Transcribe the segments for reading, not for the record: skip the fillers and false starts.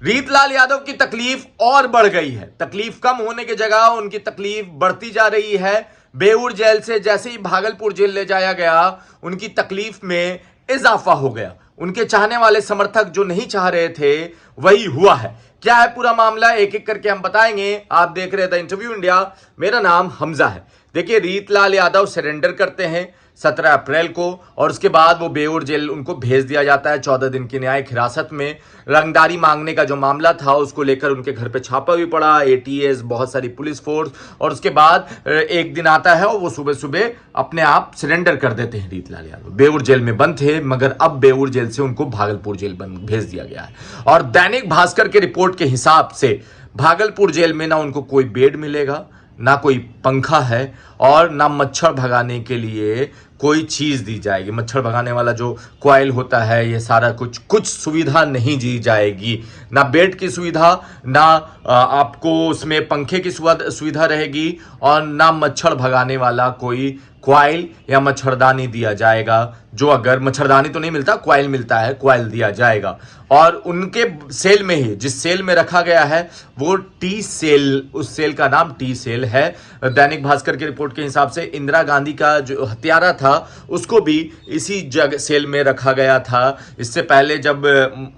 रीतलाल यादव की तकलीफ और बढ़ गई है। तकलीफ कम होने की जगह उनकी तकलीफ बढ़ती जा रही है। बेऊर जेल से जैसे ही भागलपुर जेल ले जाया गया, उनकी तकलीफ में इजाफा हो गया। उनके चाहने वाले समर्थक जो नहीं चाह रहे थे वही हुआ है। क्या है पूरा मामला, एक एक करके हम बताएंगे। आप देख रहे थे इंटरव्यू इंडिया, मेरा नाम हमजा है। देखिए, रीतलाल यादव सरेंडर करते हैं 17 अप्रैल को और उसके बाद वो बेऊर जेल उनको भेज दिया जाता है 14 दिन की न्यायिक हिरासत में। रंगदारी मांगने का जो मामला था उसको लेकर उनके घर पे छापा भी पड़ा, एटीएस, बहुत सारी पुलिस फोर्स, और उसके बाद एक दिन आता है और वो सुबह सुबह अपने आप सरेंडर कर देते हैं। रीतलाल यादव बेऊर जेल में बंद थे, मगर अब बेऊर जेल से उनको भागलपुर जेल भेज दिया गया है। और दैनिक भास्कर के रिपोर्ट के हिसाब से भागलपुर जेल में ना उनको कोई बेड मिलेगा, ना कोई पंखा है, और ना मच्छर भगाने के लिए कोई चीज दी जाएगी। मच्छर भगाने वाला जो कॉइल होता है, ये सारा कुछ सुविधा नहीं दी जाएगी। ना बेड की सुविधा, ना आपको उसमें पंखे की सुविधा रहेगी, और ना मच्छर भगाने वाला कोई क्वाइल या मच्छरदानी दिया जाएगा। जो अगर मच्छरदानी तो नहीं मिलता, क्वाइल मिलता है, क्वाइल दिया जाएगा। और उनके सेल में ही, जिस सेल में रखा गया है वो टी सेल, उस सेल का नाम टी सेल है। दैनिक भास्कर की रिपोर्ट के हिसाब से इंदिरा गांधी का जो हत्यारा था उसको भी इसी जगह सेल में रखा गया था। इससे पहले जब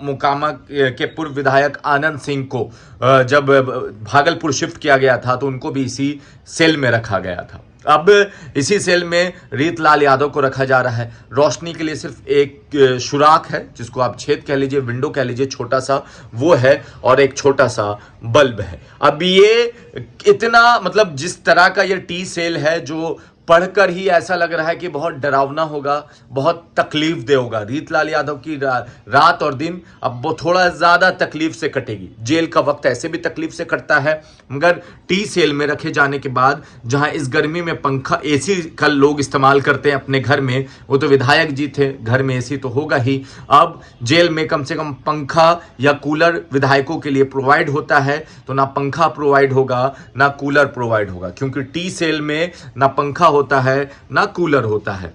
मोकामा के पूर्व विधायक आनंद सिंह को जब भागलपुर शिफ्ट किया गया था तो उनको भी इसी सेल में रखा गया था। अब इसी सेल में रीतलाल यादव को रखा जा रहा है। रोशनी के लिए सिर्फ एक सुराख है, जिसको आप छेद कह लीजिए, विंडो कह लीजिए, छोटा सा वो है, और एक छोटा सा बल्ब है। अब ये इतना, मतलब जिस तरह का ये टी सेल है, जो पढ़कर ही ऐसा लग रहा है कि बहुत डरावना होगा, बहुत तकलीफ दे होगा। रीतलाल यादव की रात और दिन अब वो थोड़ा ज्यादा तकलीफ से कटेगी। जेल का वक्त ऐसे भी तकलीफ से कटता है, मगर टी सेल में रखे जाने के बाद, जहां इस गर्मी में पंखा, एसी का लोग इस्तेमाल करते हैं अपने घर में, वो तो विधायक जी थे, घर में एसी तो होगा ही। अब जेल में कम से कम पंखा या कूलर विधायकों के लिए प्रोवाइड होता है, तो ना पंखा प्रोवाइड होगा ना कूलर प्रोवाइड होगा, क्योंकि टी सेल में ना पंखा होता है ना कूलर होता है।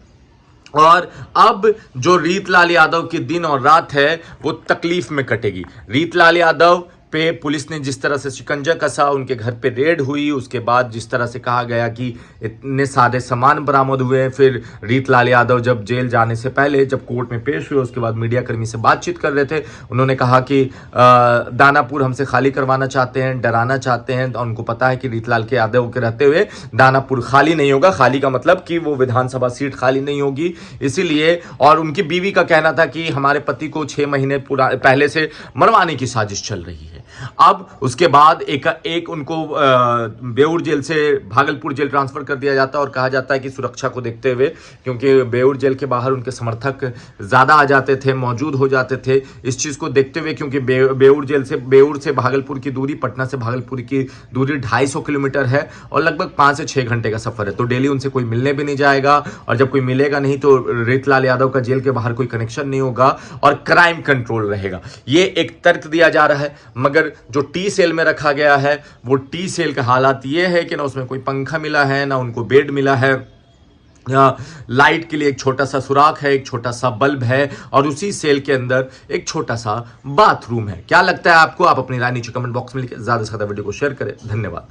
और अब जो रीतलाल यादव की दिन और रात है वो तकलीफ में कटेगी। रीतलाल यादव पे पुलिस ने जिस तरह से शिकंजा कसा, उनके घर पे रेड हुई, उसके बाद जिस तरह से कहा गया कि इतने सारे सामान बरामद हुए। फिर रीतलाल यादव जब जेल जाने से पहले, जब कोर्ट में पेश हुए, उसके बाद मीडिया कर्मी से बातचीत कर रहे थे, उन्होंने कहा कि दानापुर हमसे खाली करवाना चाहते हैं, डराना चाहते हैं। उनको पता है कि रीतलाल के यादव के रहते हुए दानापुर खाली नहीं होगा। खाली का मतलब कि वो विधानसभा सीट खाली नहीं होगी, इसीलिए। और उनकी बीवी का कहना था कि हमारे पति को 6 महीने पहले से मरवाने की साजिश चल रही है। अब उसके बाद एक उनको बेऊर जेल से भागलपुर जेल ट्रांसफर कर दिया जाता है, और कहा जाता है कि सुरक्षा को देखते हुए, क्योंकि बेऊर जेल के बाहर उनके समर्थक ज्यादा आ जाते थे, मौजूद हो जाते थे। इस चीज को देखते हुए, क्योंकि बेऊर से भागलपुर की दूरी, पटना से भागलपुर की दूरी 250 किलोमीटर है, और लगभग 5 से 6 घंटे का सफर है। तो डेली उनसे कोई मिलने भी नहीं जाएगा, और जब कोई मिलेगा नहीं तो रीतलाल यादव का जेल के बाहर कोई कनेक्शन नहीं होगा, और क्राइम कंट्रोल रहेगा। ये एक तर्क दिया जा रहा है। मगर जो टी सेल में रखा गया है, वो टी सेल का हालात ये है कि ना उसमें कोई पंखा मिला है, ना उनको बेड मिला है। लाइट के लिए एक छोटा सा सुराख है, एक छोटा सा बल्ब है, और उसी सेल के अंदर एक छोटा सा बाथरूम है। क्या लगता है आपको? आप अपनी राय नीचे कमेंट बॉक्स में लिखिए। ज्यादा से ज्यादा वीडियो को शेयर करें। धन्यवाद।